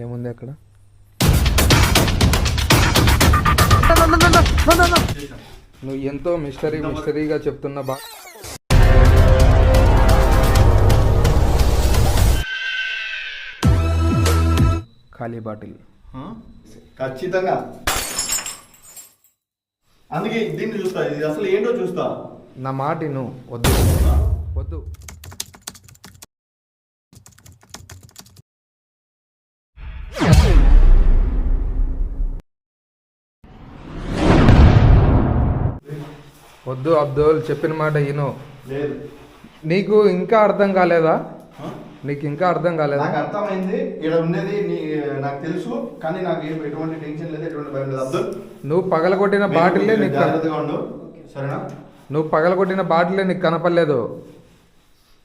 ఏముంది అక్కడ? నువ్వు ఎంతో మిస్టరీగా చెప్తున్నా ఖాళీ బాటిల్ ఖచ్చితంగా. అందుకే దీన్ని చూస్తా, ఇది అసలు ఏంటో చూస్తా. నా మాట నువ్వు వద్దు వద్దు. వద్దు అబ్దుల్, చెప్పిన మాట విను. నీకు ఇంకా అర్థం కాలేదా? నీకు ఇంకా అర్థం కాలేదా? నాకు అర్థమైంది, ఇక్కడ ఉండేది నాకు తెలుసు, కానీ నాకు ఎటువంటి టెన్షన్ లేదు, ఎటువంటి భయం లేదు. అబ్దుల్, నువ్వు పగలగొట్టిన బాటిల్లే నీకు జాగ్రత్తగా ఉండు, సరేనా? నువ్వు పగలగొట్టిన బాటిల్లే నీకు కనపడలేదు.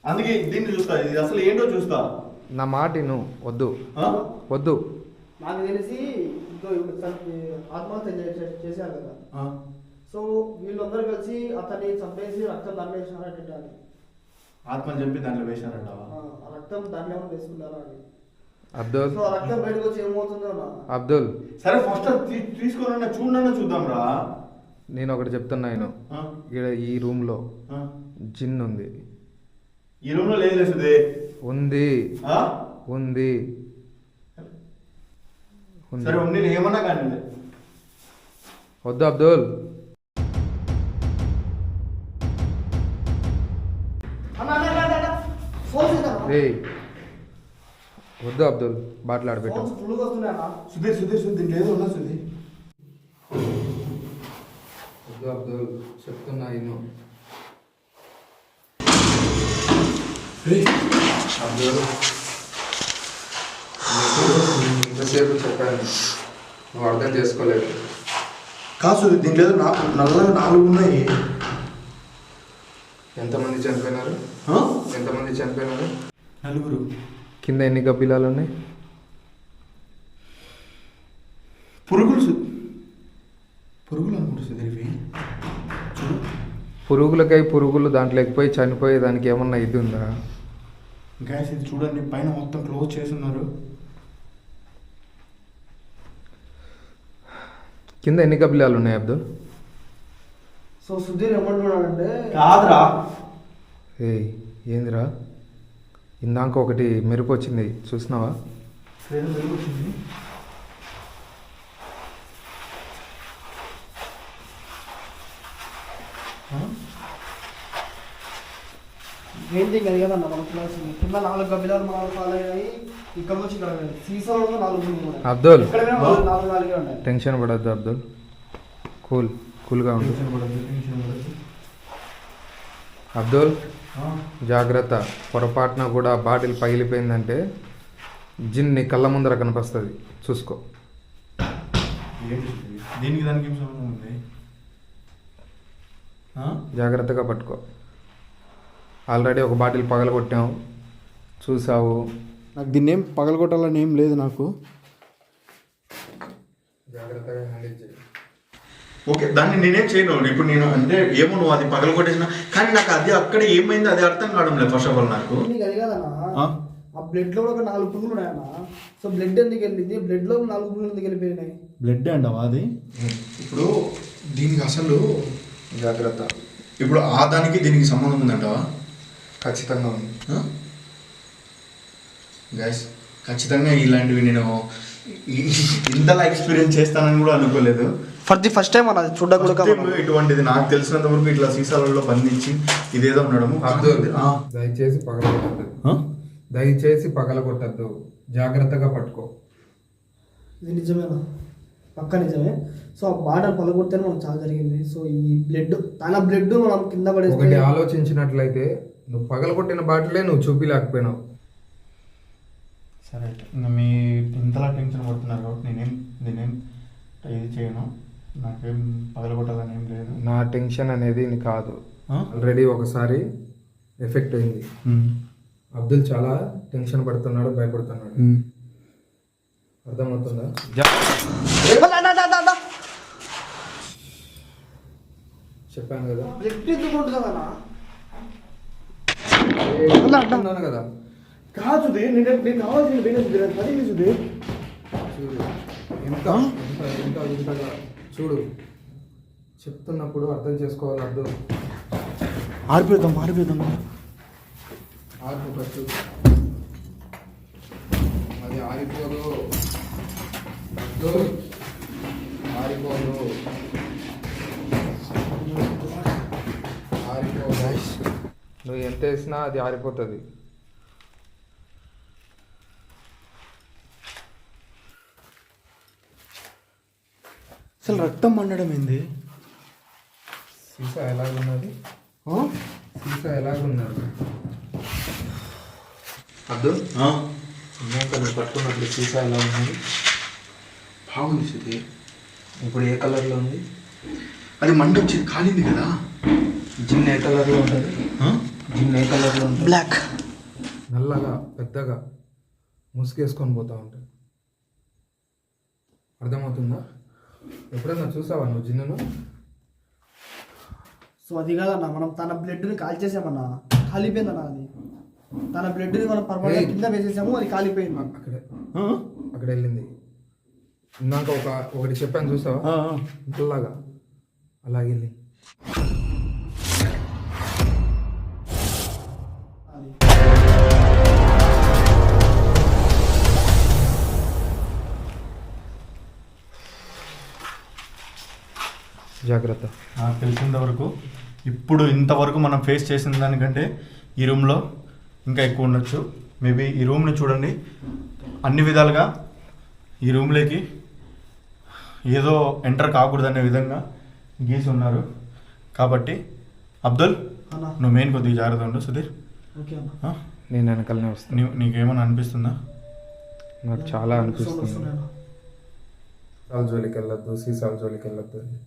అందుకే దీన్ని చూస్తా, ఇది అసలు ఏంటో చూస్తా. నా మాట నువ్వు వద్దు వద్దు. నాకు తెలిసి ఆత్మహత్య చేశారు కదా, సో వీళ్ళందరూ కలిసి అతన్ని చంపేసి రక్తం దాంట్లో వేసినారంటే ఆత్మని చెప్పి దాంట్లో వేశారంటావా? రక్తం దాంట్లో ఏమైనా వేసుకున్నారా అని. అబ్దుల్, సో రక్తం బయటకు వచ్చి ఏమవుతుందో అబ్దుల్ సరే ఫస్ట్ తీసుకున్నా చూడన్నా చూద్దాం రా. నేను ఒకటి చెప్తున్నా, ఇక్కడ ఈ రూమ్ లో జిన్ ఉంది. ఈ రూమ్ లో లేదు సుదే. ఉంది ఉంది. సరే ఉంది, ఏమన్నా కానీ వద్దు అబ్దుల్. వద్దు అబ్దుల్, బాటిల్ ఆడబెట్టు. సుధీర్ సుధీర్ సుధీర్ లేదు ఉన్నా సుధీర్. వద్దు అబ్దుల్, చెప్తున్నా ఇను. అబ్దుల్, ఇంతసేపు చెప్పాను, నువ్వు అర్థం చేసుకోలేదు. కాదు దీంట్లో నల్లగా 4 ఉన్నాయి. ఎంతమంది చనిపోయినారు? ఎంతమంది చనిపోయినారు? 4. కింద ఎన్ని గబ్బిలాలు ఉన్నాయి? పురుగులు అనుకుంటా సుధీర్వి. పురుగులకై పురుగులు దాంట్లోకి పోయి చనిపోయే దానికి ఏమన్నా ఇది ఉందా? గ్యాస్ ఇది చూడండి, పైన మొత్తం క్లోజ్ చేస్తున్నారు. కింద ఎన్ని గబ్బిలాలు ఉన్నాయి అబ్దుల్? సో సుధీర్ ఏమంటున్నాడంటే కాదురా. ఏందిరా, ఇందాక ఒకటి మెరుపు వచ్చింది, చూసినావా? ఏంటి అది కదన్న మనం చూడాల్సింది. కింద 4 గబ్బిలాలు మనం ఫాలో అయ్యాయి, ఇక్కడ నుంచి ఇక్కడ సీసాలో 4 అబ్దుల్, ఇక్కడ 4 ఉన్నాయి. టెన్షన్ పడద్దు అబ్దుల్, కూల్గా ఉండు. అబ్దుల్ జాగ్రత్త, పొరపాటున కూడా బాటిల్ పగిలిపోయిందంటే జిన్ నీ కళ్ళ ముందర కనిపిస్తుంది, చూసుకో. దీనికి దానికి ఏం సంబంధం ఉంది? జాగ్రత్తగా పట్టుకో. ఆల్రెడీ ఒక బాటిల్ పగలగొట్టావు, చూసావు. నాకు దీన్ని ఏం పగలగొట్టాలని ఏం లేదు నాకు. జాగ్రత్తగా హ్యాండిల్ చేయి. ఓకే, దాన్ని నేనేం చేయను ఇప్పుడు. నేను అంటే ఏమో నువ్వు అది పగలగొట్టేసిన, కానీ నాకు అది అక్కడ ఏమైంది అది అర్థం కావడం లేదు. ఫస్ట్ ఆఫ్ ఆల్ నాకు అది కదన్నా, ఆ బ్లడ్ లో కూడా ఒక 4 పురుగులు ఉన్నాయన్న. సో బ్లడ్ ఎందుకు వెళ్ళింది? బ్లడ్ లో 4 పురుగులు ఎందుకు వెళ్ళిపోయినాయి? బ్లడ్ అంటావా అది? ఇప్పుడు దీనికి అసలు జాగ్రత్త. ఇప్పుడు ఆ దానికి దీనికి సంబంధం ఉందంటావా? ఖచ్చితంగా ఉంది గైస్. ఖచ్చితంగా ఇలాంటివి నేను ఇంతలా ఎక్స్పీరియన్స్ చేస్తానని కూడా అనుకోలేదు. ఫస్ట్ టైం అన్నది చూడకూడదు. ఇటువంటిది నాకు తెలిసినంత వరకు ఇట్లా సీసాలలో బంధించి ఇదేదో ఉండడము. దయచేసి పగలగొట్టద్దు, దయచేసి పగలగొట్టద్దు, జాగ్రత్తగా పట్టుకో. ఇది నిజమేనా? పక్క నిజమే. సో ఆ బాటలు పగలగొడితేనే మనకు చాలా జరిగింది. సో ఈ బ్లడ్, తన బ్లడ్ మనం కింద పడేసి ఒకటి ఆలోచించినట్లయితే నువ్వు పగలగొట్టిన బాటిలే నువ్వు చూపిలేకపోయినావు. సరే, మీ ఇంతలా టెన్షన్ పడుతున్నారు కాబట్టి నేనేం ఇది చేయను. నాకేం పగలగొట్టాలని ఏం లేదు. నా టెన్షన్ అనేది ఇది కాదు, ఆల్రెడీ ఒకసారి ఎఫెక్ట్ అయింది. అబ్దుల్ చాలా టెన్షన్ పడుతున్నాడు, భయపడుతున్నాడు. అర్థమవుతుందా? చెప్పాను కదా, బ్లడ్ ఎందుకు ఉంటుందన్నా? అన్నాను కదా. కాదు సుధీర్, నేను కావాల్సింది వేరే సుధీర్, పని సుధీర్. చూడు ఎంత ఎంత ఎంత ఇంతగా చూడు, చెప్తున్నప్పుడు అర్థం చేసుకోవాలి. అర్థం ఆరిపోదాం ఆర్పు ఖర్చు అది ఆరిపోదు, అర్థం ఆరిపోదు, ఆరిపోదు. నువ్వు ఎంత వేసినా అది ఆరిపోతుంది. అసలు రక్తం మండడం ఏంది? సీసా ఎలాగున్నది? సీసా ఎలాగున్నది? అర్థం ఇందాక నువ్వు పట్టుకున్నప్పుడు సీసా ఎలా ఉన్నది? బాగుంది సుధీ. ఇప్పుడు ఏ కలర్లో ఉంది? అది మంట వచ్చింది, కాలింది కదా. జిన్ ఏ కలర్లో ఉంటుంది? జిన్ ఏ కలర్లో ఉంటుంది? బ్లాక్. నల్లగా పెద్దగా ముసుగేసుకొని పోతా ఉంటుంది. అర్థమవుతుందా? ఎప్పుడన్నా చూసావా నువ్వు జిన్నును? సో అది కాదన్నా, మనం తన బ్లడ్ని కాల్చేసామన్నా, కాలిపోయిందన్నా. అది తన బ్లడ్ని మనం పర్వాలేదు కింద వేసేసాము, అది కాలిపోయింది. అక్కడ వెళ్ళింది. ఇందాక ఒకటి చెప్పాను చూసావా, ఇంతలాగా అలాగే వెళ్ళింది. జాగ్రత్త. నాకు తెలిసినంత వరకు ఇప్పుడు ఇంతవరకు మనం ఫేస్ చేసిన దానికంటే ఈ రూమ్లో ఇంకా ఎక్కువ ఉండొచ్చు. మేబీ ఈ రూమ్ని చూడండి, అన్ని విధాలుగా ఈ రూమ్లోకి ఏదో ఎంటర్ కాకూడదనే విధంగా గీసి ఉన్నారు. కాబట్టి అబ్దుల్, నువ్వు మెయిన్ కొద్దిగా జాగ్రత్త ఉండు. సుధీర్, ఓకే అన్న. నేను వెనకాలనే వస్తాను. నీకేమైనా అనిపిస్తుందా? నాకు చాలా అనిపిస్తుంది. సీసాల జోలికి వెళ్ళొద్దు, సీసాల జోలికి వెళ్ళొద్దు అని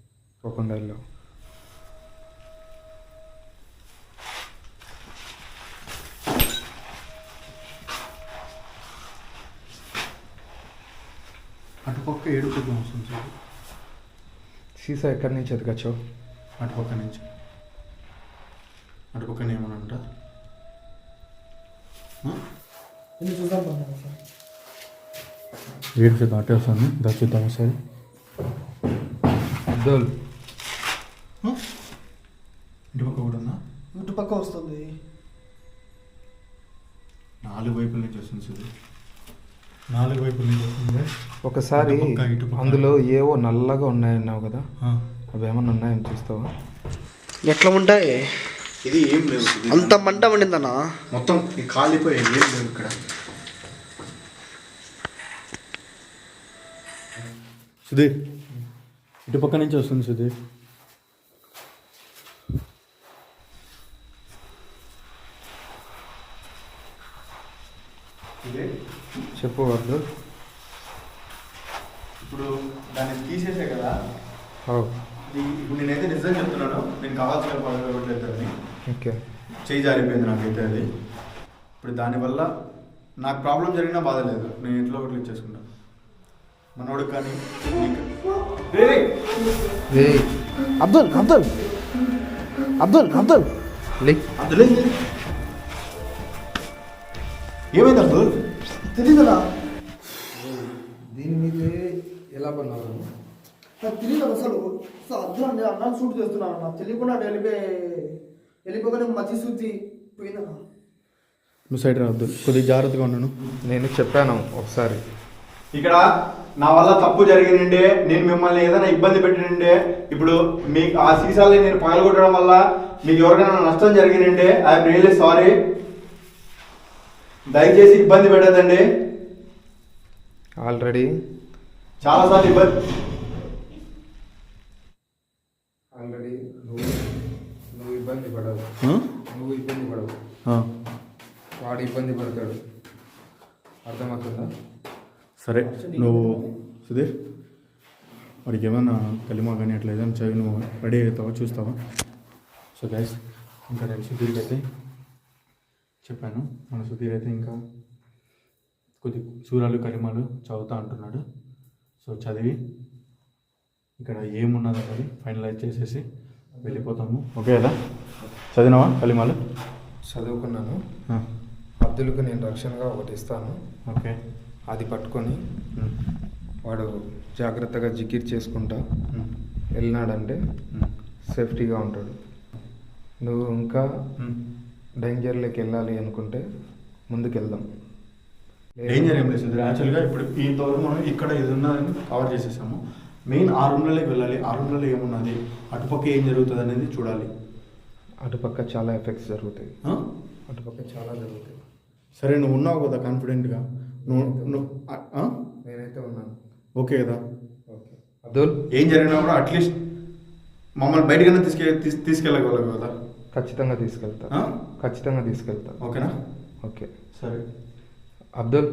పోకుండా వెళ్ళావు. అటుపక్క ఏడుపుగా వస్తుంది సార్. సీసా ఎక్కడి నుంచి ఎదగచ్చావు? అటుపక్క నుంచి. అటుపక్కన ఏమన్నా ఉంటా? చూద్దాం. ఏడుపు దాటే వస్తుంది, దచ్చుద్దాం ఒకసారి. అబ్దుల్, ఇటుపక్క కూడా ఉందా? ఇటుపక్క వస్తుంది. 4 వైపుల నుంచి వస్తుంది సార్. 4 వైపుల నుంచి వస్తుంది. ఒకసారి ఇటుపక్క. అందులో ఏవో నల్లగా ఉన్నాయన్నావు కదా, అవి ఏమన్నా ఉన్నాయని చూస్తావా? ఎట్లా ఉంటాయి? ఇది ఏం లేవు సుధీ. అంత మంట ఉండిందన్నా, మొత్తం ఈ కాలిపోయి ఏం లేవు ఇక్కడ. సుధీర్, ఇటుపక్క నుంచి వస్తుంది సుధీర్. చెప్పు అబ్దుల్. ఇప్పుడు దాన్ని తీసేసే కదా. అవు, ఇప్పుడు నేనైతే నిజం చెప్తున్నాను, నేను కావాల్సిన పడగొట్టలేదని. ఓకే. చేయి జారిపోయింది నాకైతే అది. ఇప్పుడు దానివల్ల నాకు ప్రాబ్లం జరిగినా బాధ లేదు, నేను ఇంట్లో ఒకటి ఇచ్చేసుకుంటాను. మనోడికి కానీ అబ్దుల్ అబ్దుల్ అబ్దుల్ అబ్దుల్ అందులో ఏమైంది అబ్దుల్? తెలీదనా? దీని మీదే ఎలా పన్నావు? నాకు తెలియదు అసలు. అబ్దుల్ అంటే అన్నాను షూట్ చేస్తున్నాను, నాకు తెలియకుండా వెళ్ళిపోగానే మధ్య శుద్ధి పోయిందన్నా. నువ్వు సైడ్ రా అబ్దుల్, కొద్దిగా జాగ్రత్తగా ఉన్నాను. నేను చెప్పాను ఒకసారి, ఇక్కడ నా వల్ల తప్పు జరిగిందంటే, నేను మిమ్మల్ని ఏదైనా ఇబ్బంది పెట్టినంటే, ఇప్పుడు మీకు ఆ సీసాలని నేను పగలగొట్టడం వల్ల మీకు ఎవరికైనా నష్టం జరిగిందంటే ఐఎమ్ రియల్లీ సారీ. దయచేసి ఇబ్బంది పెట్టదండి. ఆల్రెడీ చాలాసార్లు ఇబ్బంది నువ్వు ఇబ్బంది పడవు, నువ్వు ఇబ్బంది పడవు, వాడు ఇబ్బంది పడతాడు. అర్థమవుతుందా? సరే, నువ్వు సుధీర్ వాడికి ఏమైనా కలిమా కానీ అట్లా ఏదైనా చదివి నువ్వు రెడీ అవుతావా, చూస్తావా? సో గైస్, ఇంకా నేను సుధీర్కి అయితే చెప్పాను, మన సుధీర్ అయితే ఇంకా కొద్ది సూరాలు కలిమాలు చదువుతా అంటున్నాడు. సో చదివి ఇక్కడ ఏమున్నదో అది ఫైనలైజ్ చేసేసి వెళ్ళిపోతాము. ఓకే కదా? చదివినావా కలిమాలు? చదువుకున్నాను. అబ్దుల్కి నేను రక్షణగా ఒకటి ఇస్తాను. ఓకే. అది పట్టుకొని వాడు జాగ్రత్తగా జికిర్ చేసుకుంటా వెళ్ళినాడంటే సేఫ్టీగా ఉంటాడు. నువ్వు ఇంకా డేంజర్లోకి వెళ్ళాలి అనుకుంటే ముందుకు వెళ్దాం. డేంజర్ ఏం లేదు యాక్చువల్గా. ఇప్పుడు ఇంతవరకు మనం ఇక్కడ ఏదన్నా కవర్ చేసేసాము. మెయిన్ ఆ రూమ్లలోకి వెళ్ళాలి. ఆ రూమ్లలో ఏమున్నది, అటుపక్క ఏం జరుగుతుంది అనేది చూడాలి. అటుపక్క చాలా ఎఫెక్ట్స్ జరుగుతాయి. అటుపక్క చాలా జరుగుతాయి. సరే, నువ్వు ఉన్నావు కదా కాన్ఫిడెంట్గా. నేనైతే ఉన్నాను. ఓకే కదా. ఓకే అబ్దుల్, ఏం జరిగినా కూడా అట్లీస్ట్ మమ్మల్ని బయటకైనా తీసుకెళ్ళగలవు కదా. ఖచ్చితంగా తీసుకెళ్తా. ఖచ్చితంగా తీసుకెళ్తా. ఓకేనా? ఓకే సరే. అబ్దుల్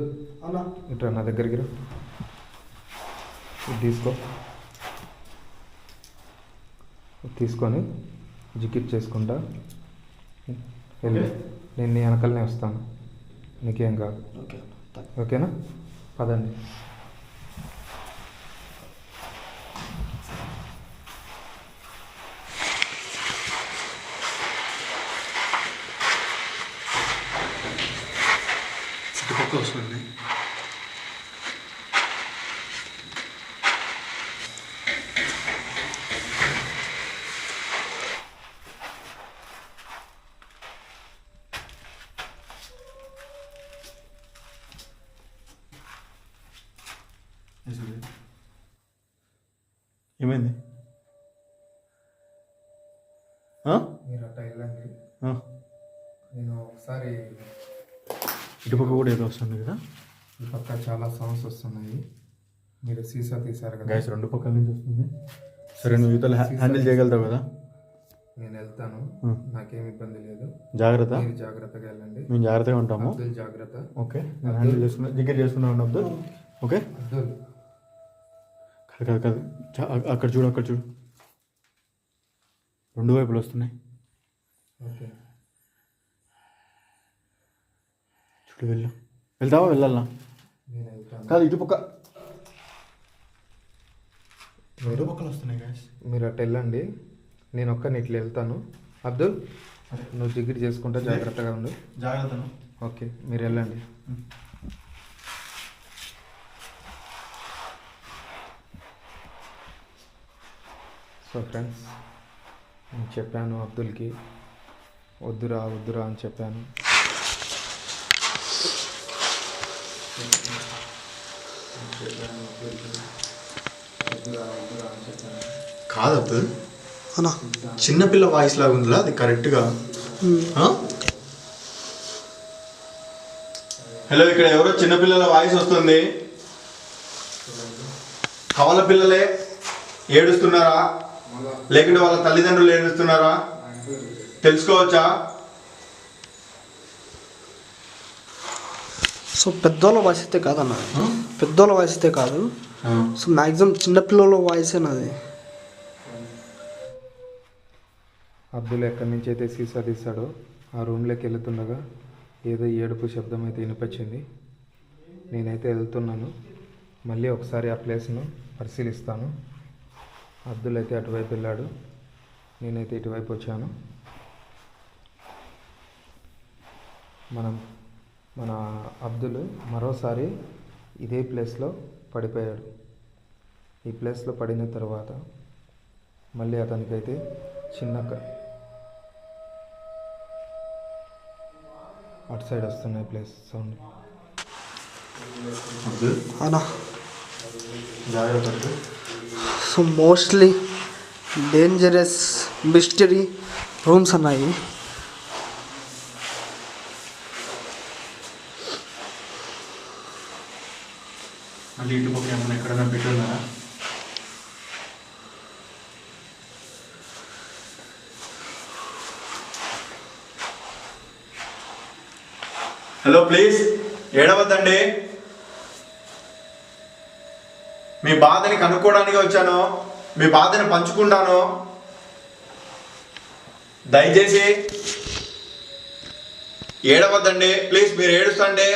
అన్నా ఇట్రా నా దగ్గరికి రా. ఇది తీసుకో. తీసుకొని జికిట్ చేసుకుంటా వెళ్ళి నేను నీ వెనకలనే వస్తాను. నీకేం కాదు. ఓకే ఓకేనా? పదండి. చుట్టుపక్క వస్తుంది. ఏమైంది? మీరు అట్లా వెళ్ళండి. నేను ఒకసారి ఇటుపక్క కూడా ఏదో వస్తుంది కదా. ఈ పక్క చాలా సౌండ్స్ వస్తున్నాయి. మీరు సీసా తీశారు కదా. గైస్, రెండు పక్కల నుంచి వస్తుంది. సరే, నువ్వు ఇతరులు హ్యాండిల్ చేయగలుగుతావు కదా. నేను వెళ్తాను, నాకేం ఇబ్బంది లేదు. జాగ్రత్త. మీరు జాగ్రత్తగా వెళ్ళండి. మేము జాగ్రత్తగా ఉంటాము. అబ్దుల్ జాగ్రత్త. ఓకే, నేను హ్యాండిల్ చేసుకున్నా, జిగ్గర్ చేసుకున్నాను అబ్దుల్. ఓకే. అబ్దుల్ కాదు కాదు కాదు, అక్కడ చూడు, అక్కడ చూడు, రెండు వైపులు వస్తున్నాయి. ఓకే చూడు, వెళ్తావా? వెళ్ళాలా? నేను వెళ్తాను. కాదు, ఇటుపక్క రెండు పక్కలు వస్తున్నాయి గాయస్. మీరు అటు వెళ్ళండి, నేను ఒక్కని ఇట్లా వెళ్తాను. అబ్దుల్ నువ్వు జిగిరి చేసుకుంటా, జాగ్రత్తగా ఉండు. జాగ్రత్తను. ఓకే, మీరు వెళ్ళండి. సో ఫ్రెండ్స్, నేను చెప్పాను అబ్దుల్కి వద్దురా వద్దురా అని చెప్పాను. కాదు అబ్దుల్, చిన్నపిల్ల వాయిస్ లాగా ఉందిలా, అది కరెక్ట్గా. హలో, ఇక్కడ ఎవరో చిన్నపిల్లల వాయిస్ వస్తుంది. కవల పిల్లలే ఏడుస్తున్నారా, లేకుంటే వాళ్ళ తల్లిదండ్రులు ఏడుస్తున్నారా తెలుసుకోవచ్చా? సో పెద్దోళ్ళ వాయిస్ అయితే కాదన్న, పెద్దోళ్ళ వాయిస్ అయితే కాదు. సో మ్యాక్సిమం చిన్నపిల్లల వాయిసే నాది. అబ్దుల్ ఎక్కడి నుంచి అయితే సీసా తీశాడో ఆ రూమ్లోకి వెళుతుండగా ఏదో ఏడుపు శబ్దం అయితే వినిపించింది. నేనైతే వెళ్తున్నాను, మళ్ళీ ఒకసారి ఆ ప్లేస్ను పరిశీలిస్తాను. అబ్దుల్ అయితే అటువైపు వెళ్ళాడు, నేనైతే ఇటువైపు వచ్చాను. మన అబ్దుల్ మరోసారి ఇదే ప్లేస్లో పడిపోయాడు. ఈ ప్లేస్లో పడిన తర్వాత మళ్ళీ అతనికైతే చిన్న అటు సైడ్ వస్తున్నాయి ప్లేస్ సౌండ్. అన్నా జాగ్రత్త. So mostly dangerous mystery rooms అన్నాయి. మళ్ళీ ఇటుపక్క ఏమన్నా ఎక్కడైనా పెట్టున్నారా? Hello, please ఏడవద్దండి. మీ బాధని కనుక్కోవడానికి వచ్చాను, మీ బాధని పంచుకుంటాను. దయచేసి ఏడవద్దండి ప్లీజ్. మీరు ఏడుస్తుంటే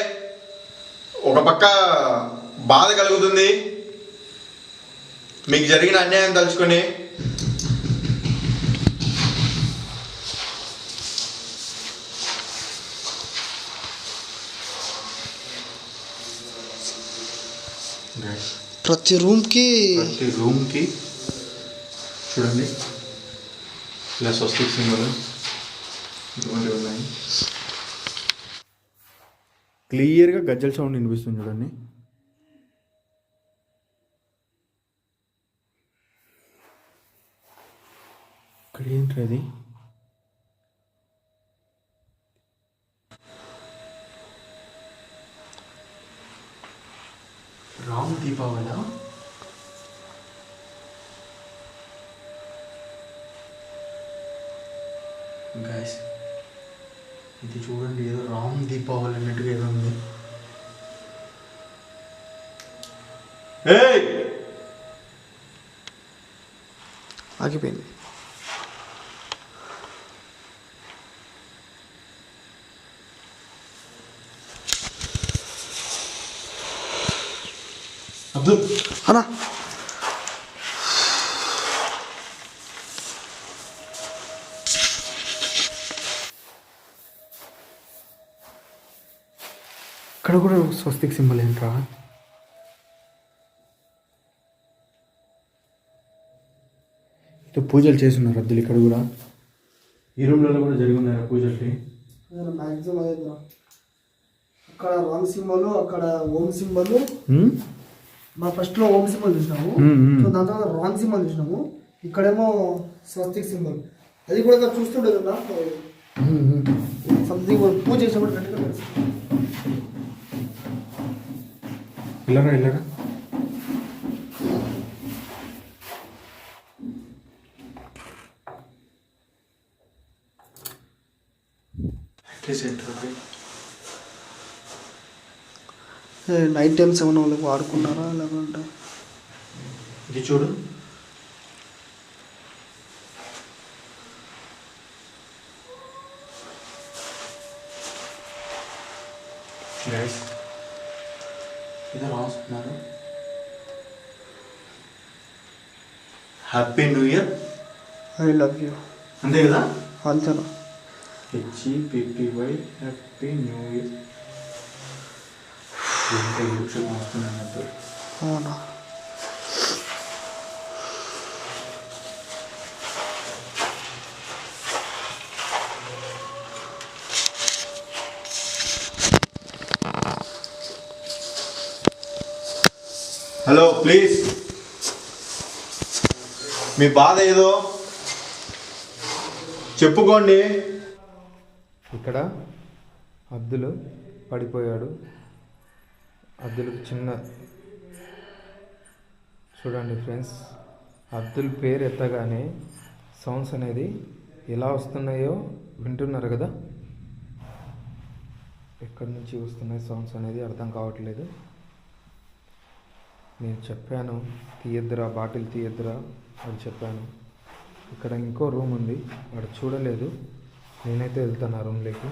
ఒక పక్క బాధ కలుగుతుంది, మీకు జరిగిన అన్యాయం తలుచుకొని. గైస్ ప్రతి రూమ్కి ప్రతి రూమ్కి చూడండి ఇలా స్వస్తిక్ సింబల్ ఇటువంటివి ఉన్నాయి. క్లియర్గా గజ్జల సౌండ్ వినిపిస్తుంది చూడండి. ఇక్కడ ఏంటి అది? రామ్ దీపావళి గైస్, ఇది చూడండి ఏదో రామ్ దీపావళి అన్నట్టుగా ఏదో ఉంది. ఏయ్ ఆగిపోయింది. అబ్దుల్ అన్నా ఇక్కడ కూడా స్వస్తిక్ సింబల్ ఏంట్రా? పూజలు చేస్తున్నారు అద్దులు ఇక్కడ కూడా. ఈ రూమ్లలో కూడా జరిగి ఉన్నాయి పూజలకి. మ్యాక్సిమం అదే అక్కడ రామ్ సింబల్, అక్కడ ఓం సింబల్. మా ఫస్ట్లో ఓం సింబల్ చూసినాము, సో దాని తర్వాత రామ్ సింబల్ చూసినాము. ఇక్కడేమో స్వస్తిక్ సింబల్. అది కూడా ఇక్కడ చూస్తుండే కదా సంథింగ్ పూజ చేసినప్పుడు గట్టిగా తెలుస్తుంది. ఇల్లరా ఇల్లరా నైట్ టైమ్స్ ఏమైనా వాళ్ళకి వాడుకున్నారా లేకుంటే? ఇది చూడు, గైస్ ఇది రాస్తున్నారు happy new year, I love you. అంతే కదా? అంతేనా? HEPPY happy new year. ఇంత యూట్యూబ్ వస్తున్నట్టు. అవునా? హలో ప్లీజ్, మీ బాధ ఏదో చెప్పుకోండి. ఇక్కడ అబ్దుల్ పడిపోయాడు. అబ్దుల్కి చిన్న చూడండి ఫ్రెండ్స్, అబ్దుల్ పేరు ఎత్తగానే సౌండ్స్ అనేది ఎలా వస్తున్నాయో వింటున్నారు కదా. ఎక్కడి నుంచి వస్తున్నాయి సౌండ్స్ అనేది అర్థం కావట్లేదు. నేను చెప్పాను తీయద్దురా, బాటిల్ తీయద్దురా అని చెప్పాను. ఇక్కడ ఇంకో రూమ్ ఉంది, వాడు చూడలేదు. నేనైతే వెళ్తాను ఆ రూమ్లోకి.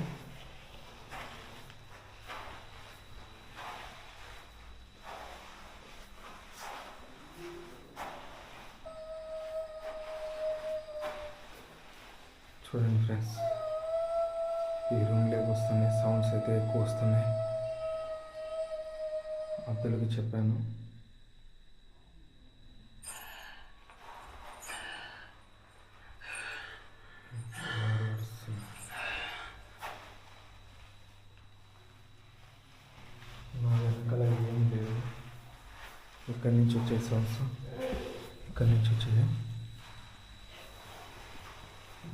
చూడండి ఫ్రెండ్స్, ఈ రూమ్లోకి వస్తున్నాయి సౌండ్స్ అయితే ఎక్కువ వస్తున్నాయి. అబ్దుల్కి చెప్పాను. నా వెనకాల ఏం లేదు. ఇక్కడి నుంచి వచ్చే సౌండ్స్ ఇక్కడి నుంచి వచ్చాయి.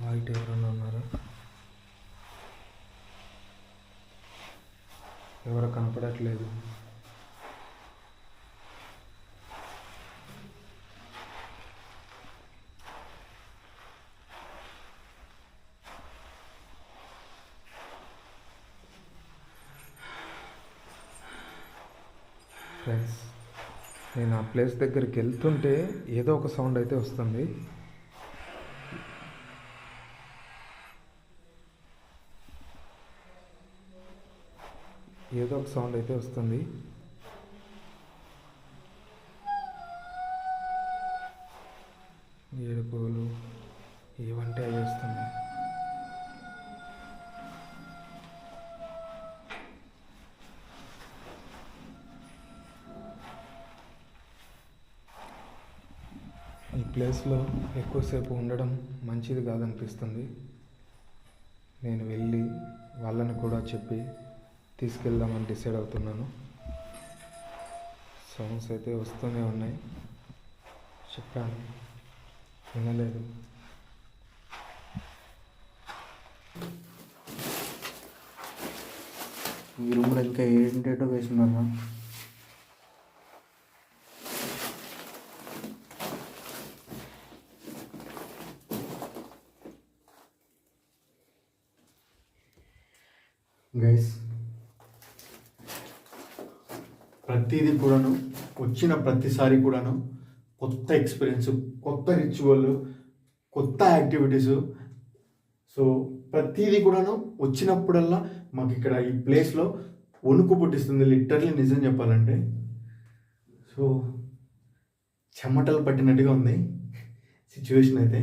బయట ఎవరన్నా ఉన్నారా? ఎవరు కనపడట్లేదు. ఫ్రెండ్స్, నేను ఆ ప్లేస్ దగ్గరికి వెళ్తుంటే ఏదో ఒక సౌండ్ అయితే వస్తుంది. ఏదో ఒక సౌండ్ అయితే వస్తుంది. ఏడుపులు ఏవంటే అవి వస్తున్నాయి. ప్లేస్లో ఎక్కువసేపు ఉండడం మంచిది కాదనిపిస్తుంది. నేను వెళ్ళి వాళ్ళని కూడా చెప్పి తీసుకెళ్దామని డిసైడ్ అవుతున్నాను. సౌండ్స్ అయితే వస్తూనే ఉన్నాయి, చెప్పాను వినలేదు. ఈ రూమ్లో ఇంకా ఏంటేటో వేసుకున్నారా? గైస్, ప్రతిదీ కూడాను వచ్చిన ప్రతిసారి కూడాను కొత్త ఎక్స్పీరియన్స్, కొత్త రిచువల్, కొత్త యాక్టివిటీస్. సో ప్రతిదీ కూడాను వచ్చినప్పుడల్లా మాకు ఇక్కడ ఈ ప్లేస్లో వణుకు పుట్టిస్తుంది, లిటరలీ నిజం చెప్పాలంటే. సో చెమటలు పట్టినట్టుగా ఉంది సిచ్యువేషన్ అయితే.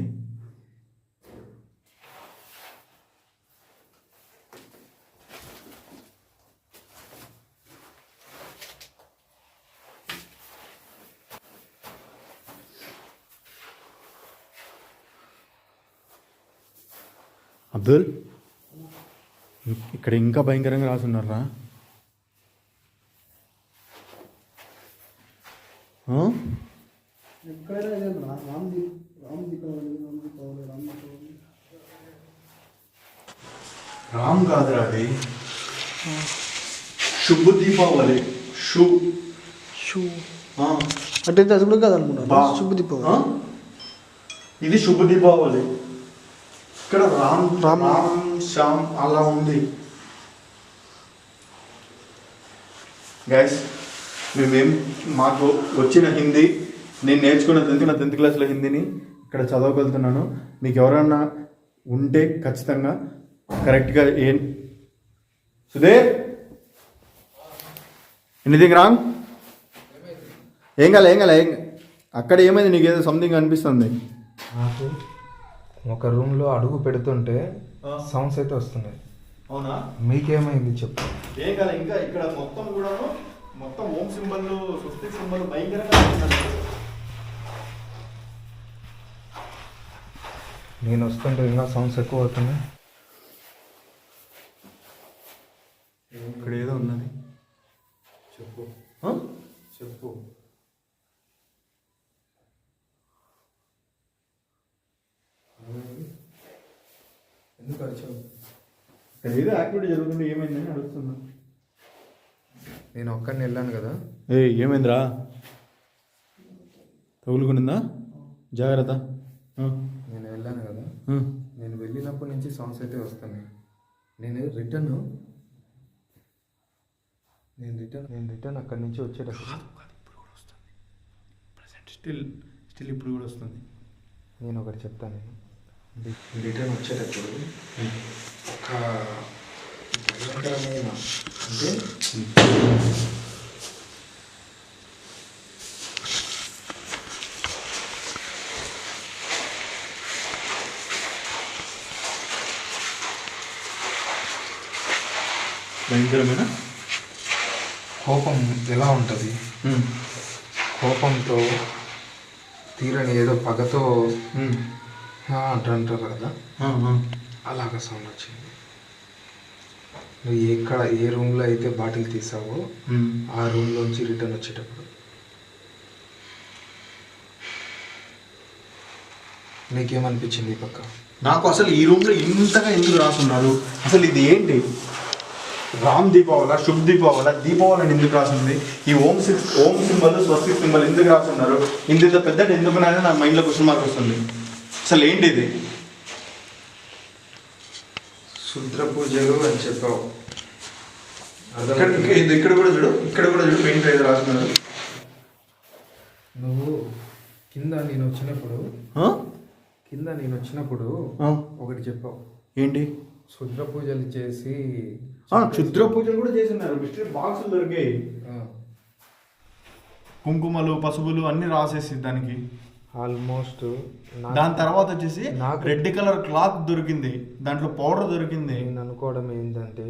అబ్దుల్, ఇక్కడ ఇంకా భయంకరంగా రాసున్నారా? ఎక్కడైనా ఇదేనా? రామ్ దీపావళి. రామ్ కాదురా అది, శుభ దీపావళి. అంటే అది కూడా కాదనుకున్నా. శుభ దీపావళి. ఇది శుభ దీపావళి. ఇక్కడ రామ్ శ్యామ్ అలా ఉంది. గైస్, మాకు వచ్చిన హిందీ, నేను నేర్చుకున్న 10th క్లాస్లో హిందీని ఇక్కడ చదవగలుగుతున్నాను. మీకు ఎవరన్నా ఉంటే ఖచ్చితంగా కరెక్ట్గా సుధీర్, ఎనీథింగ్ రాంగ్? ఏం కాలే అక్కడ ఏమైంది? నీకు ఏదో సంథింగ్ అనిపిస్తుంది. నాకు ఒక రూమ్లో అడుగు పెడుతుంటే సౌండ్స్ అయితే వస్తున్నాయి. అవునా? మీకేమైంది చెప్పు. ఏం కాలే. ఇంకా ఇక్కడ మొత్తం ఓం సింబల్, స్వస్తిక్ సింబల్ భయంకరంగా ఉంటుంది. నేను వస్తుంటే ఇంకా సౌండ్స్ ఎక్కువ అవుతున్నాయి. ఇక్కడ ఏదో ఉన్నది. చెప్పు చెప్పు. ఎందుకు అరిచావు? ఇక్కడ ఏదో యాక్టివిటీ జరుగుతుంది, ఏమైందని అడుగుతున్నా. నేను ఒక్కడిని వెళ్ళాను కదా. ఏమైందిరా? తగులుకునిందా? జాగ్రత్త. నేను వెళ్ళాను కదా, నేను వెళ్ళినప్పటి నుంచి సౌండ్స్ అయితే వస్తున్నాయి. నేను రిటర్న్ అక్కడి నుంచి వచ్చేటప్పుడు స్టిల్ ఇప్పుడు కూడా వస్తుంది. నేను ఒకటి చెప్తాను. రిటర్న్ వచ్చేటప్పుడు ఒక భయంకరమైన, అంటే భయంకరమైన కోపం ఎలా ఉంటుంది, కోపంతో తీరని ఏదో పగతో అంటారు కదా, అలాగా సౌండ్ వచ్చింది. నువ్వు ఏ రూమ్లో అయితే బాటిల్ తీసావో ఆ రూమ్లోంచి రిటర్న్ వచ్చేటప్పుడు నీకేమనిపించింది? ఈ పక్క నాకు అసలు ఈ రూమ్లో ఇంతగా ఎందుకు రాసున్నారు? అసలు ఇది ఏంటి? రామ్ దీపావళ, శుభ్ దీపావళ, దీపావళి అని ఎందుకు రాసింది? ఈ ఓం సింబల్, స్వస్తిక్ సింబల్ ఎందుకు రాస్తున్నారు? ఇంత పెద్దది ఎందుకు అనేది నా మైండ్లో క్వశ్చన్ మార్క్ వస్తుంది. అసలు ఏంటి ఇది? శుద్ర పూజలు అని చెప్పావు. ఇక్కడ కూడా చూడు పెయింట్ ఏదో రాస్తున్నారు. నువ్వు కింద నేను వచ్చినప్పుడు ఒకటి చెప్పావు. ఏంటి? శుద్ర పూజలు చేసి క్షుద్ర పూజలు కూడా చేస్తున్నారు. మిస్టరీ బాక్సులు దొరికాయి, కుంకుమలు, పసుపులు అన్ని రాసేసి దానికి. ఆల్మోస్ట్ దాని తర్వాత వచ్చేసి రెడ్ కలర్ క్లాత్ దొరికింది, దాంట్లో పౌడర్ దొరికింది. నేను అనుకోవడం ఏంటంటే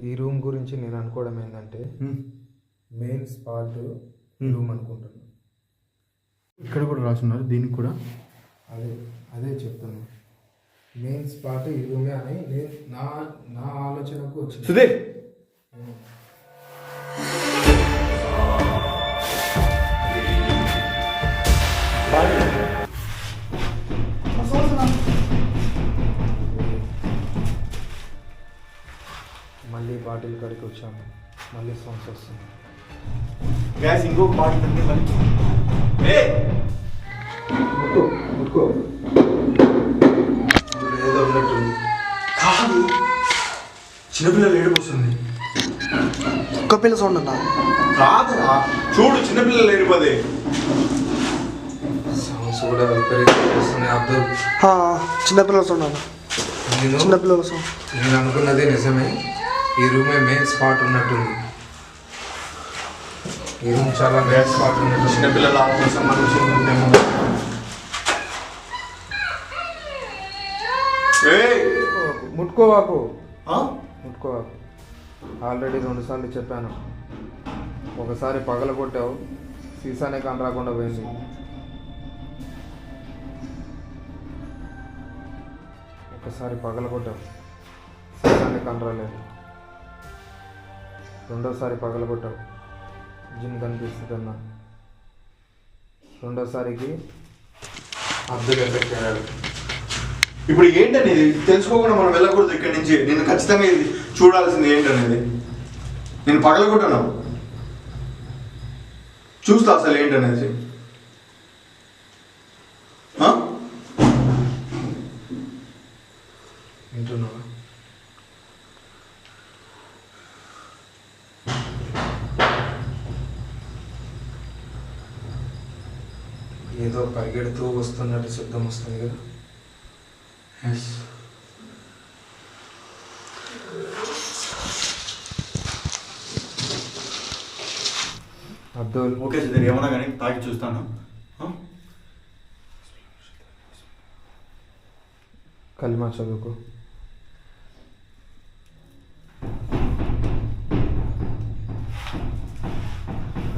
ఈ రూమ్ గురించి నేను అనుకోవడం ఏంటంటే మెయిన్ స్పాట్ రూమ్ అనుకుంటున్నాను. ఇక్కడ కూడా రాసున్నారు దీనికి కూడా. అదే అదే చెప్తున్నా, మెయిన్ స్పాట్ ఈ రూమే అని నా నా ఆలోచనకు వచ్చింది. సుధీర్ మళ్ళీ బాటిల్ కాడికి వచ్చాము, మళ్ళీ సౌండ్స్ వస్తుంది. గ్యాస్ ఇంకొక బాటిల్ ఉంది మళ్ళీ. ఏదో ఉన్నట్టుంది. కాదు, చిన్నపిల్లలు ఏడుపు వస్తుంది. కుక్క పిల్ల సౌండ్ అన్నా. కాదురా, చూడు చిన్నపిల్లలు ఏడిపోదే. సౌండ్స్ కూడా విపరీతంగా వస్తున్నాయి. అబ్దుల్, చిన్నపిల్లల సౌండ్ అన్న, చిన్నపిల్లల సౌండ్. నేను అనుకున్నది నిజమే, ఈ రూమే మెయిన్ స్పాట్ ఉన్నట్టుంది. ఈ రూమ్ చాలా మెయిన్ స్పాట్ ఉన్నట్టు. చిన్నపిల్లల ఆత్మ సంబంధించింది ఉందేమో. ముట్టుకోవాకు, ముట్టుకోవాకు. ఆల్రెడీ 2 సార్లు చెప్పాను. ఒకసారి పగలగొట్టావు, సీసానే కాని రాకుండా పోయింది. ఒకసారి పగలగొట్టావు, సీసానే కాని రాలేదు. రెండోసారి పగలగొట్టావు, జిమ్ కనిపిస్తుందన్నా. రెండోసారికి అబ్దుల్ ఎఫెక్ట్ అయ్యాడు. ఇప్పుడు ఏంటనేది తెలుసుకోకుండా మనం వెళ్ళకూడదు ఇక్కడి నుంచి. నేను ఖచ్చితంగా ఇది చూడాల్సింది ఏంటనేది. నేను పగలగొట్టాను, చూస్తా అసలు ఏంటనేది. వింటున్నావా? ఏదో పరిగెడుతూ వస్తున్నట్టు శబ్దం వస్తుంది కదా. అబ్దుల్, ఓకే సుధీర్, ఏమన్నా కానీ తాగి చూస్తాను. కలిమా చదువుకో.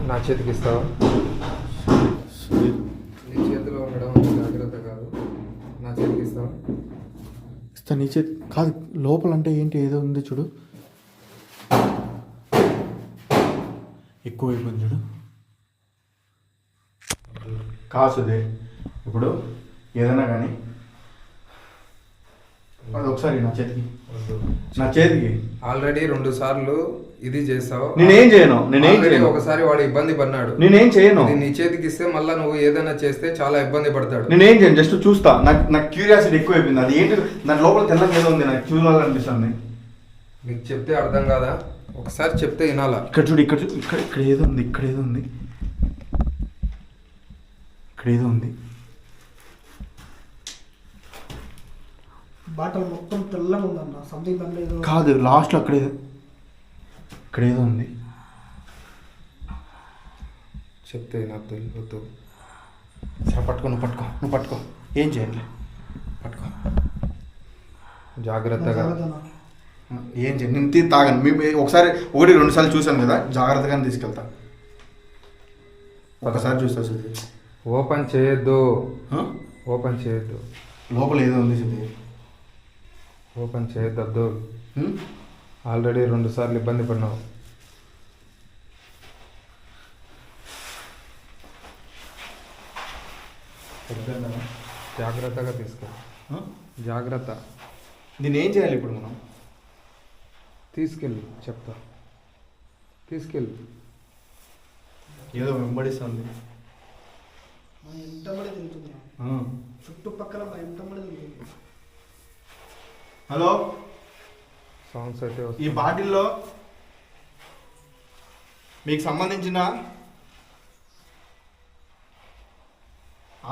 నా చేతికి ఇస్తావా? నీ చేతిలో ఉండడం అంత జాగ్రత్త కాదు. నా చేతికి ఇస్తావా? ఇస్తా. నీ చేతి కాదు, లోపల అంటే ఏంటి ఏదో ఉంది చూడు, ఎక్కువ అయిపోయింది చూడు. కాదు సుధీర్, ఇప్పుడు ఏదైనా కానీ అది ఒకసారి నా చేతికి, నా చేతికి. ఆల్రెడీ 2 సార్లు ఇది చేసావు. నేనేం చేయను, నేనేం Already చేయను. ఒకసారి వాడు ఇబ్బంది పడినాడు. నేనేం చేయను. ఇది నీ చేతికి ఇస్తే మళ్ళీ నువ్వు ఏదైనా చేస్తే చాలా ఇబ్బంది పడతాడు. నేనేం చేయను, జస్ట్ చూస్తా. నాకు క్యూరియాసిటీ ఎక్కువ అయిపోయింది. అది ఏంటి దాని లోపల తెల్లగా ఏదో ఉంది, నాకు చూడాలనిపిస్తుంది. నీకు చెప్తే అర్థం కాదా? ఒకసారి చెప్తే వినాలా? ఇక్కడ చూడు, ఇక్కడ చూడు, ఇక్కడ ఏదో ఉంది, ఇక్కడ ఏదో ఉంది, ఇక్కడ ఏదో ఉంది. బాటల్ మొత్తం తెల్లగా ఉందన్న. సంథింగ్ దాంట్లో ఏదో కాదు, లాస్ట్లో అక్కడ ఏదో, ఇక్కడ ఏదో ఉంది. చెప్తే నాకు తెలియదు. సరే పట్టుకో, నువ్వు పట్టుకో, ఏం చేయండి, పట్టుకో జాగ్రత్తగా. ఏం చేయండి. నేను తాగను. ఒకసారి 1-2 సార్లు చూసాను కదా, జాగ్రత్తగానే తీసుకెళ్తా. ఒకసారి చూస్తా సుధీర్. ఓపెన్ చేయొద్దు, ఓపెన్ చేయొద్దు, లోపల ఏదో ఉంది సుధీర్. ఓపెన్ చేయొద్దు అబ్దుల్. ఆల్రెడీ 2 సార్లు ఇబ్బంది పడినావు. జాగ్రత్తగా తీసుకో, జాగ్రత్త. దీన్ని ఏం చేయాలి ఇప్పుడు మనం? తీసుకెళ్ళి చెప్తా, తీసుకెళ్ళి. ఏదో వెంబడిస్తుంది. మా ఎంటబడి తిరుగుతుంది, చుట్టుపక్కల మా ఎంటబడి తిరుగుతుంది. హలో, సౌండ్స్ అయితే ఈ వస్తాయి. బాటిల్లో మీకు సంబంధించిన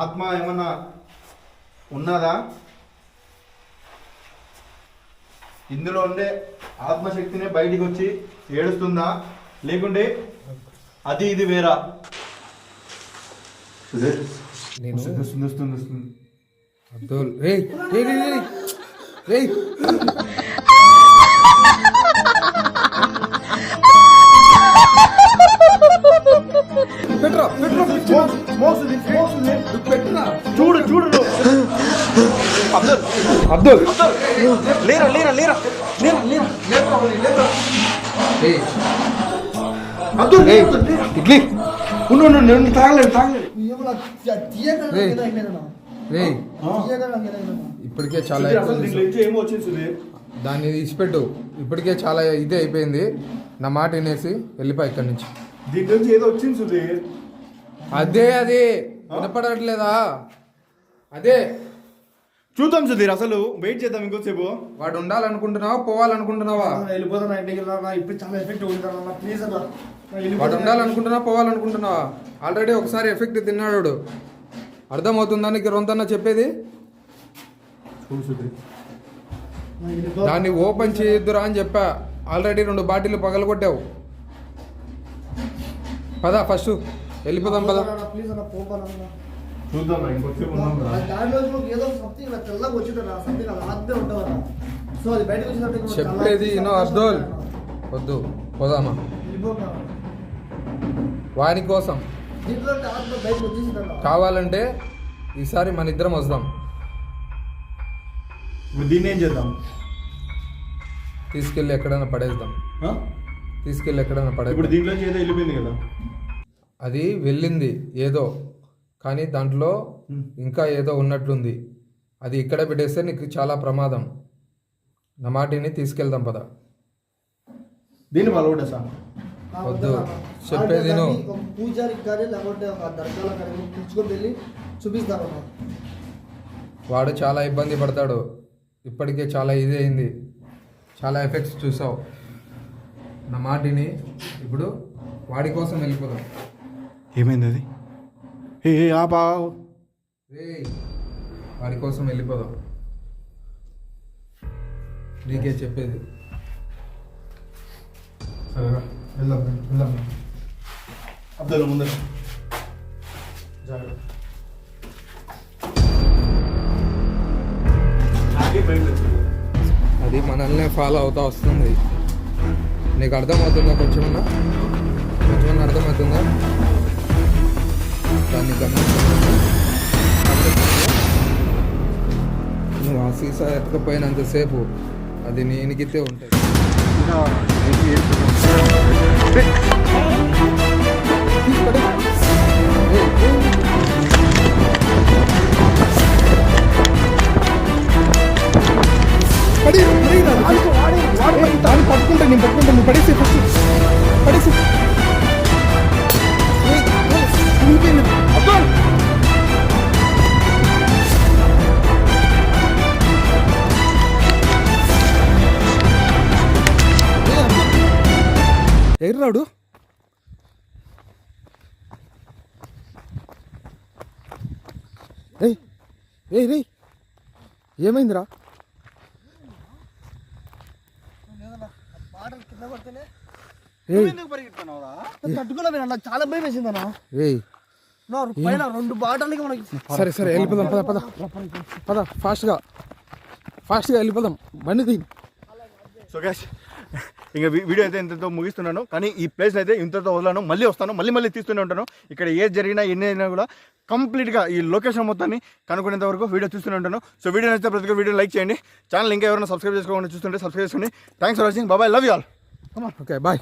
ఆత్మ ఏమన్నా ఉన్నదా? ఇందులో ఉండే ఆత్మశక్తిని బయటికి వచ్చి ఏడుస్తుందా, లేకుంటే అది ఇది వేరా? నేను వస్తుంది. అబ్దుల్, రేయ్ రేయ్ రేయ్ రేయ్ పెట్టు పెట్రా చూడు చూడు నువ్వు. అబ్దుల్ లేరా లేరా లేరా లేరా లేరా ఏయ్, అబ్దుల్ ఏయ్, ఇడ్లీ ఉండు నేను తాగలేదు తాగలేదు. రేయ్. రేయ్, ఇప్పటికే చాలా అసలు ఎక్కువ దీంట్లో నుంచి ఏమో వచ్చింది సుధీర్. దాన్ని ఇచ్చిపెట్టు. ఇప్పటికే చాలా ఇదే అయిపోయింది. నా మాట వినేసి వెళ్ళిపో ఇక్కడి నుంచి. దీంట్లో నుంచి ఏదో వచ్చింది సుధీర్. అదే అది వినపడట్లేదా? అదే చూద్దాం సుధీర్, అసలు వెయిట్ చేద్దాం ఇంకోసేపు. వాడు ఉండాలనుకుంటున్నావా పోవాలనుకుంటున్నావా? వెళ్ళిపోతాను ఇంటికి వెళ్ళాలి. ఇప్పుడు చాలా ఎఫెక్ట్ ఉంటుంది ప్లీజ్ అన్న. వాడు ఉండాలనుకుంటున్నావా పోవాలనుకుంటున్నావా? ఆల్రెడీ ఒకసారి ఎఫెక్ట్ తిన్నాడు వాడు. అర్థమవుతుందా నీకు రొంతన్నా చెప్పేది? చూడు సుధీర్, దాన్ని ఓపెన్ చేయొద్దురా అని చెప్పా. ఆల్రెడీ 2 బాటిల్ పగలగొట్టావు. పదా ఫస్ట్ వెళ్ళిపోదాం పదా. ప్లీజ్ అన్న పోతానన్నా. చూద్దాం ఇంకోసేపు ఉన్నాం కదా. దాంట్లో ఏదో సంథింగ్ తెల్లగా వచ్చిందన్న సంథింగ్ అలా ఆద్దే ఉంటుందన్న. సో అది బయటకు వచ్చినట్టు చెప్పేది ఇనో అబ్దుల్. వద్దు పోదామా వాని కోసం. దీంట్లో ఆత్మ బయటకు వచ్చేసిందన్న. కావాలంటే ఈసారి మన ఇద్దరం వద్దాం. ఇప్పుడు దీన్ని ఏం చేద్దాం? తీసుకెళ్ళి ఎక్కడైనా పడేద్దాం. ఆ? తీసుకెళ్ళి ఎక్కడైనా ఇప్పుడు పడేద్దాం. దీంట్లో నుంచి ఏదో వెళ్ళిపోయింది కదా. అది వెళ్ళింది ఏదో, కానీ దాంట్లో ఇంకా ఏదో ఉన్నట్లుంది. అది ఇక్కడ పెట్టేస్తే నీకు చాలా ప్రమాదం. నా మాటిని తీసుకెళ్దాం పద. దీన్ని పలగొట్టేసా. వద్దు, చెప్పేది విను. ఒక పూజారికి కానీ లేకుంటే ఒక దర్గాలో కానీ పిలుచుకొని వెళ్ళి చూపిస్తామన్నా. వాడు చాలా ఇబ్బంది పడతాడు. ఇప్పటికే చాలా ఇది అయింది. చాలా ఎఫెక్ట్స్ చూసావు. నా మాటిని ఇప్పుడు వాడి కోసం వెళ్ళిపోదాం. ఏమైంది అది? ఏ ఆపా. రేయ్, వాడి కోసం వెళ్ళిపోదాం. నీకే చెప్పేది. సరేరా వెళ్దాం వెళ్దాం. అబ్దుల్ ముందర జాగ్రత్త. అది మనల్నే ఫాలో అవుతా వస్తుంది. నీకు అర్థమవుతుందా? కొంచెమన్నా అర్థమవుతుందా? దాన్ని గమనించకుండా నువ్వు ఆ సీసా ఎత్తకపోయినంతసేపు అది నేనికితే ఉంటుంది. పట్టుకుంటా నేను పట్టుకుంటా. నువ్వు పడేసి పడేసి ఎర్ర రాడు. రే ఏమైందిరా? తట్టుకోలేము నాకు చాలా భయం వేసిందన్న. ఏయ్ పైన 2 బాటలకి మనకి. సరే వెళ్ళిపోదాం. పద ఫాస్ట్గా వెళ్ళిపోదాం. బండి తీ. సో గైస్, ఇంకా వీడియో అయితే ఇంతతో ముగిస్తున్నాను. కానీ ఈ ప్లేస్ అయితే ఇంతతో వదలను. మళ్ళీ వస్తాను, మళ్ళీ తీస్తూనే ఉంటాను. ఇక్కడ ఏది జరిగినా ఎన్ని అయినా కూడా కంప్లీట్గా ఈ లొకేషన్ మొత్తాన్ని కనుక్కునేంత వరకు వీడియో చూస్తూనే ఉంటాను. సో వీడియో నచ్చితే ప్రతి ఒక్క వీడియో లైక్ చేయండి. ఛానల్ ఇంకా ఎవరైనా సబ్స్క్రైబ్ చేసుకోకుండా చూస్తుంటే సబ్స్క్రైబ్ చేసుకోండి. Thanks for watching. బాబాయ్, love you all. Okay bye.